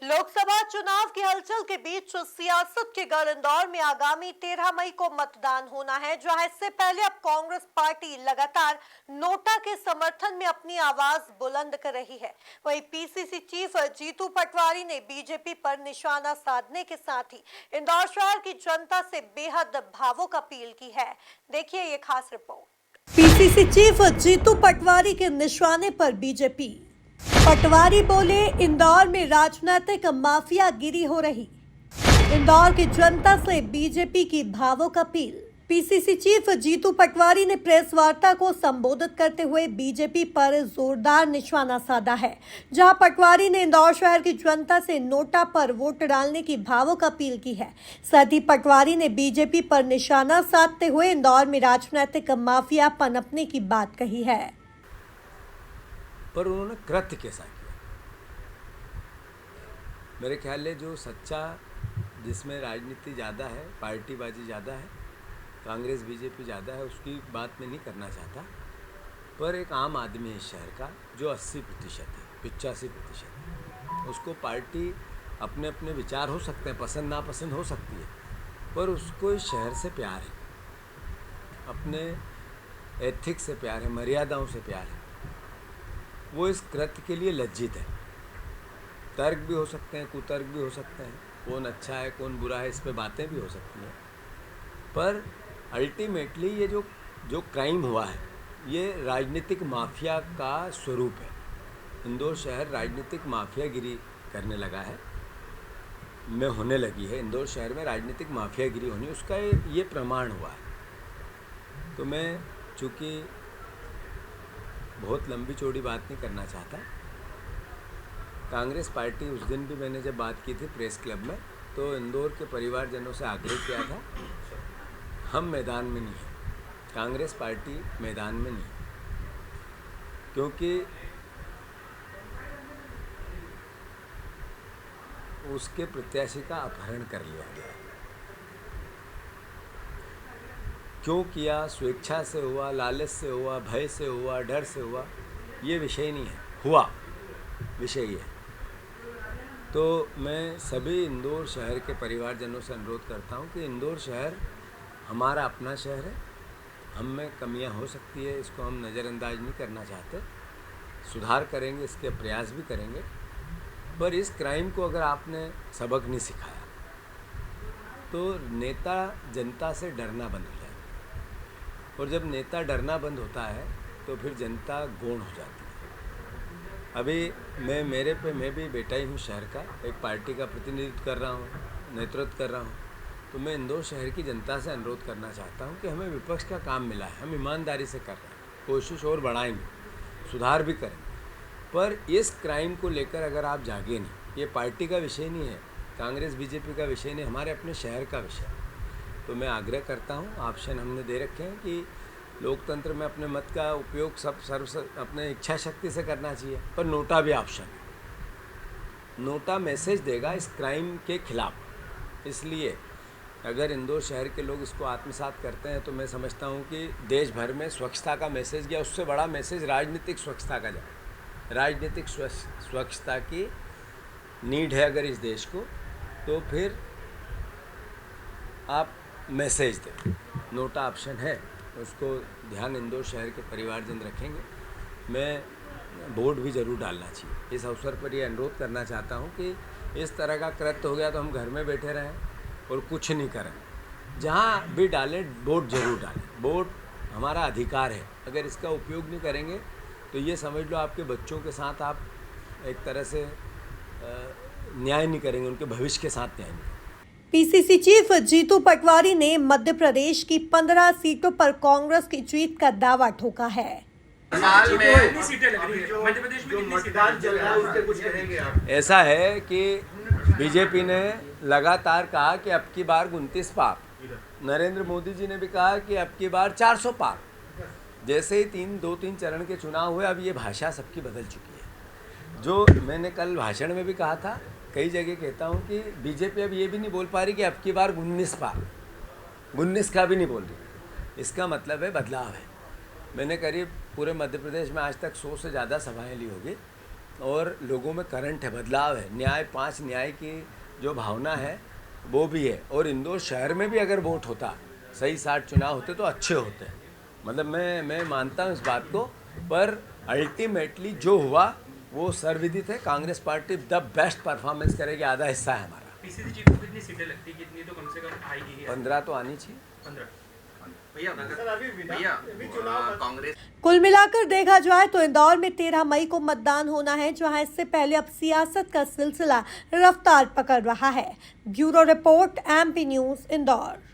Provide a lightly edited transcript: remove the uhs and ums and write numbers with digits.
लोकसभा चुनाव की हलचल के बीच सियासत के गढ़ इंदौर में आगामी 13 मई को मतदान होना है, जहां इससे पहले अब कांग्रेस पार्टी लगातार नोटा के समर्थन में अपनी आवाज बुलंद कर रही है। वहीं पीसीसी चीफ जीतू पटवारी ने बीजेपी पर निशाना साधने के साथ ही इंदौर शहर की जनता से बेहद भावुक अपील की है। देखिए ये खास report. PCC chief Jitu Patwari के निशाने पर बीजेपी। पटवारी बोले, इंदौर में राजनीतिक माफियागिरी हो रही। इंदौर की जनता से बीजेपी की भावुक appeal. PCC chief Jitu Patwari ने प्रेस वार्ता को संबोधित करते हुए बीजेपी पर जोरदार निशाना साधा है, जहां पटवारी ने इंदौर शहर की जनता से नोटा पर वोट डालने की भावुक अपील की है। साथ ही पटवारी ने बीजेपी पर निशाना साधते हुए इंदौर में राजनीतिक माफिया पनपने की बात कही है। पर उन्होंने कृत्य कैसा किया? मेरे ख्याल है जो सच्चा, जिसमें राजनीति ज़्यादा है, पार्टीबाजी ज़्यादा है, कांग्रेस बीजेपी ज़्यादा है, उसकी बात मैं नहीं करना चाहता। पर एक आम आदमी है इस शहर का जो 80% है, 85% है, उसको पार्टी अपने अपने विचार हो सकते हैं, पसंद नापसंद हो सकती है, पर उसको इस शहर से प्यार है, अपने एथिक्स से प्यार है, मर्यादाओं से प्यार है। वो इस कृत्य के लिए लज्जित है। तर्क भी हो सकते हैं, कुतर्क भी हो सकते हैं, कौन अच्छा है कौन बुरा है, इस पे बातें भी हो सकती हैं, पर अल्टीमेटली ये जो क्राइम हुआ है ये राजनीतिक माफिया का स्वरूप है। इंदौर शहर राजनीतिक माफियागिरी करने लगा है, में होने लगी है। इंदौर शहर में राजनीतिक माफियागिरी होनी, उसका ये प्रमाण हुआ है। तो मैं चूँकि बहुत लंबी चौड़ी बात नहीं करना चाहता। कांग्रेस पार्टी, उस दिन भी मैंने जब बात की थी प्रेस क्लब में, तो इंदौर के परिवारजनों से आग्रह किया था, हम मैदान में नहीं हैं, कांग्रेस पार्टी मैदान में नहीं, क्योंकि उसके प्रत्याशी का अपहरण कर लिया गया। क्यों किया? स्वेच्छा से हुआ, लालच से हुआ, भय से हुआ, डर से हुआ, ये विषय नहीं है, हुआ विषय है। तो मैं सभी इंदौर शहर के परिवारजनों से अनुरोध करता हूँ कि इंदौर शहर हमारा अपना शहर है, हम में कमियाँ हो सकती है, इसको हम नज़रअंदाज नहीं करना चाहते, सुधार करेंगे, इसके प्रयास भी करेंगे। पर इस क्राइम को अगर आपने सबक नहीं सिखाया तो नेता जनता से डरना बंद हो जाए, और जब नेता डरना बंद होता है तो फिर जनता गौण हो जाती है। अभी मैं भी बेटा ही हूँ शहर का, एक पार्टी का प्रतिनिधित्व कर रहा हूँ, नेतृत्व कर रहा हूँ। तो मैं इंदौर शहर की जनता से अनुरोध करना चाहता हूँ कि हमें विपक्ष का काम मिला है, हम ईमानदारी से कर रहे हैं, कोशिश और बढ़ाएंगे, सुधार भी करेंगे। पर इस क्राइम को लेकर अगर आप जागे नहीं, ये पार्टी का विषय नहीं है, कांग्रेस बीजेपी का विषय नहीं, हमारे अपने शहर का विषय है। तो मैं आग्रह करता हूँ, ऑप्शन हमने दे रखे हैं कि लोकतंत्र में अपने मत का उपयोग अपने इच्छा शक्ति से करना चाहिए, पर नोटा भी ऑप्शन है। नोटा मैसेज देगा इस क्राइम के खिलाफ। इसलिए अगर इंदौर शहर के लोग इसको आत्मसात करते हैं तो मैं समझता हूँ कि देश भर में स्वच्छता का मैसेज गया, उससे बड़ा मैसेज राजनीतिक स्वच्छता का जाए। राजनीतिक स्वच्छता की नीड है अगर इस देश को, तो फिर आप मैसेज दें। नोटा ऑप्शन है, उसको ध्यान इंदौर शहर के परिवारजन रखेंगे। मैं वोट भी ज़रूर डालना चाहिए। इस अवसर पर ये अनुरोध करना चाहता हूँ कि इस तरह का कृत्य हो गया तो हम घर में बैठे रहें और कुछ नहीं करें। जहाँ भी डालें वोट ज़रूर डालें, वोट हमारा अधिकार है। अगर इसका उपयोग नहीं करेंगे तो ये समझ लो आपके बच्चों के साथ आप एक तरह से न्याय नहीं करेंगे, उनके भविष्य के साथ न्याय नहीं करेंगे। पीसीसी चीफ जीतू पटवारी ने मध्य प्रदेश की 15 सीटों पर कांग्रेस की जीत का दावा ठोका है। साल में कितनी सीटें लग रही है? मध्य प्रदेश में कितनी मतदान चल रहा है, उसके कुछ कहेंगे आप? ऐसा है कि बीजेपी ने लगातार कहा कि अब की बार 29 पार, नरेंद्र मोदी जी ने भी कहा कि अब की बार 400 पार। जैसे ही 2-3 चरण के चुनाव हुए, अब ये भाषा सबकी बदल चुकी है। जो मैंने कल भाषण में भी कहा था, कई जगह कहता हूँ कि बीजेपी अब ये भी नहीं बोल पा रही कि अब की बार 19 पार, 19 का भी नहीं बोल रही। इसका मतलब है बदलाव है। मैंने करीब पूरे मध्य प्रदेश में आज तक 100 से ज़्यादा सभाएं ली होगी, और लोगों में करंट है, बदलाव है, न्याय 5 न्याय की जो भावना है वो भी है। और इंदौर शहर में भी अगर वोट होता, सही 60 चुनाव होते तो अच्छे होते। मतलब मैं मानता हूँ इस बात को, पर अल्टीमेटली जो हुआ वो सर्वविदित है। Congress party the best performance करेगी, आधा हिस्सा है हमारा। पीसीसी चीफ को कितनी सीटें लगती है, कितनी तो कम से कम आएगी ही? 15 तो आनी चाहिए। 15। भैया कांग्रेस कुल मिलाकर देखा जाए तो इंदौर में 13 मई को मतदान होना है, जहां इससे पहले अब सियासत का सिलसिला रफ्तार पकड़ रहा है। Bureau report, MP news, Indore.